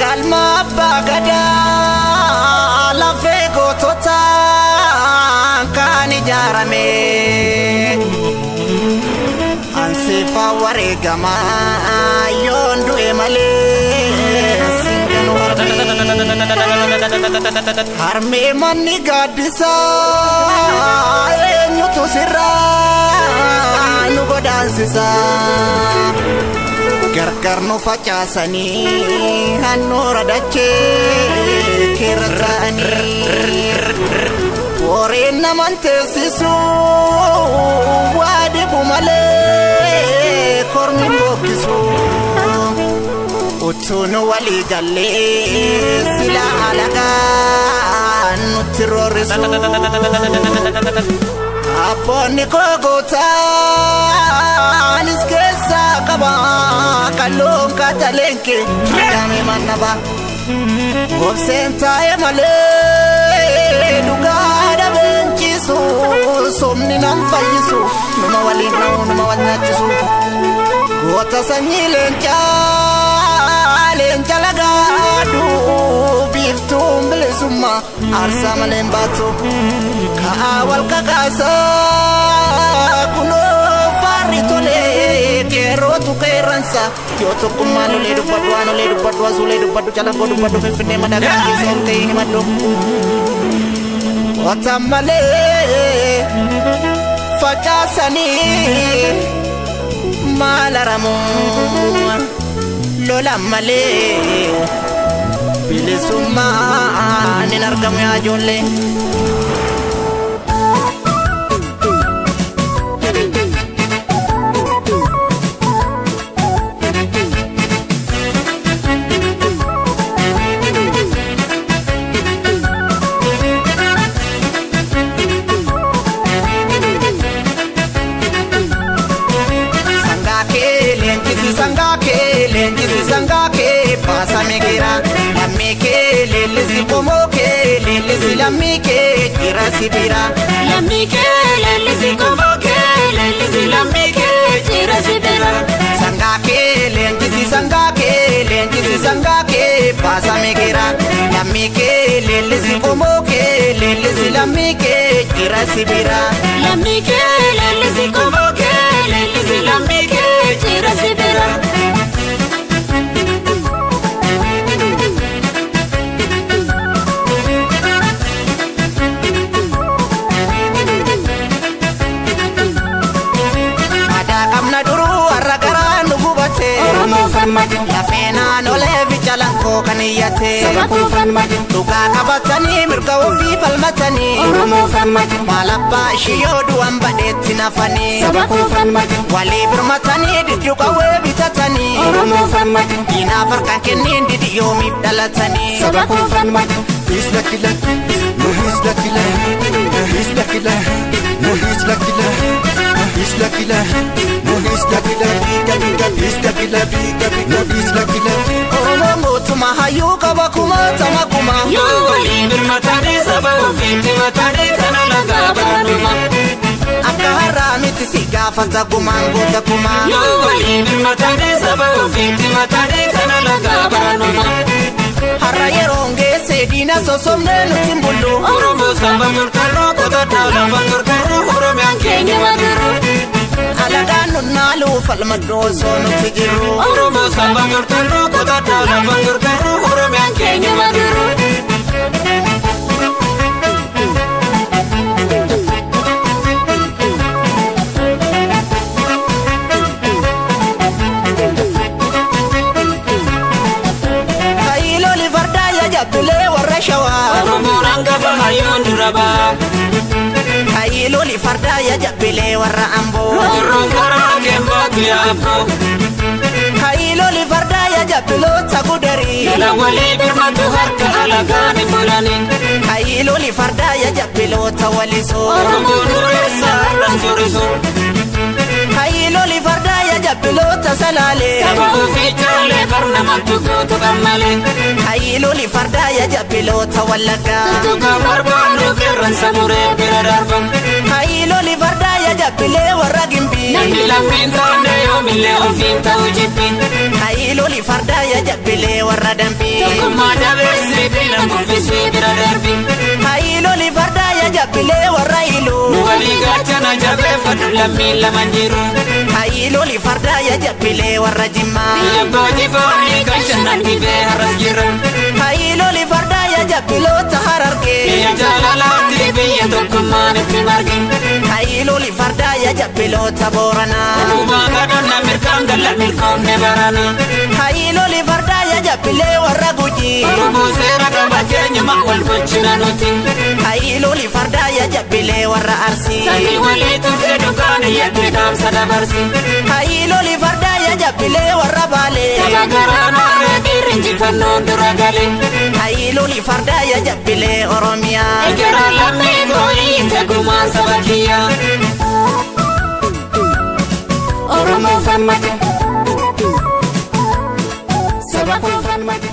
galma bagada la fego tota kan jarame anse faware gama yondu emale singano harme manni gadisa nyuto sirra nu godansisa gargarno facasani hanora dace keratani ore namante sisu wade bumale kormi bokisu utuno wali galle sila alaga nutirorisu aponi kogota niskesa kaba kalon katalenke dame manaba obsenta emale dugada benchisu somni nam fayisu numa wali numa wanyachisu gota sanyilencha lagadu biftum bilesuma arsa malembatu ka awal kakasa kuno faritole kero tu keransa kyoto kumalo ledu padwa zuledu padu chala kodu padu fefne madaga sonte himado otamale fakasani malaramu lola male bilisuma ninargamu ya jolle sangake pasa megira lamike lelisi komoke lelisi lamike kira sibira lamike lelisi komoke lelisi lamike kira sibira sangake lelisi sangake pasa megira lamike lelisi komoke lelisi lamike kira sibira lamike lelisi komoke lelisi lamike kira sibira la pena no le vichalanko kaniyate sabaku fanmaju duka kabatani mirga ofi falmatani oromo fanmaju malappa shiyodu ambadeti nafani sabaku fanmaju wali birmatani dijuka we bitatani oromo fanmaju ina farkan kenin didiyomi dalatani sabaku fanmaju isla kila no isla kila isla kila no isla kila isla kila no isla kila isla kila no isla kila oromo tuma hayu kabakuma tamakuma yo wali birmatani sabaku fitmatani kanalaga banuma akahara miti sigafata kumango takuma yo wali birmatani sabaku fitmatani kanalaga banuma harra yeronge sedina sosomne nutimbulu oromo samba murkaro kota tawla fangurkaro oromo yankenya maduro alaganu nalu falmado sono tigiru oromo samba murkaro kota tawla fangurkaro oromo yankenya maduro Kailo li farda ya jabile warra ambo rongara kemba tiapo kailo li farda ya jabilo tagudari la wali birmatu harka alagani mulani kailo li farda ya jabilo tawaliso rongore sala soriso kailo li farda ya jabilo tasalale sababu fichale karna mantuko tukamale kailo li farda ya jabilo tawalaga tukamarbanu kerran samure biradarban kailo li farda ya jabile warra gimbi nandila finta ne yo mille o finta ujipi kailo li farda ya jabbile warra dambi Tokkummaa dabeessee beela murfisee bira darbi Hailo li farda ya jabbile warra ilu Nu walii gaachana jabeeffadhu lammiin laman jiru Hailo li farda ya jabbile warra jimma Yabbooti foonii kan shannan dhibee harras jira Hailo li farda ya jabbiloota hararge Biyya jaalalaatti biyya tokkummaan itti marge Hailo li farda ya jabbiloota boorana Dhumaa kadhonna mirkaan galla milkoomne barana Hailo li farda ya jabbile warra guji Oromoo seera qaba keenya wal bulchina nuti Hailo li farda ya jabbile warra arsi Samii walii turte dukaana yatti dhaamsa dabarsi Hailo li farda ya jabbile warra baale Saba garaana reebiir injifannoon dura gale Hailo li farda ya jabbile oromiyaa Ejjera lammii gooyii tegumaan saba kiyya Oromoo falmate Saba koo falmate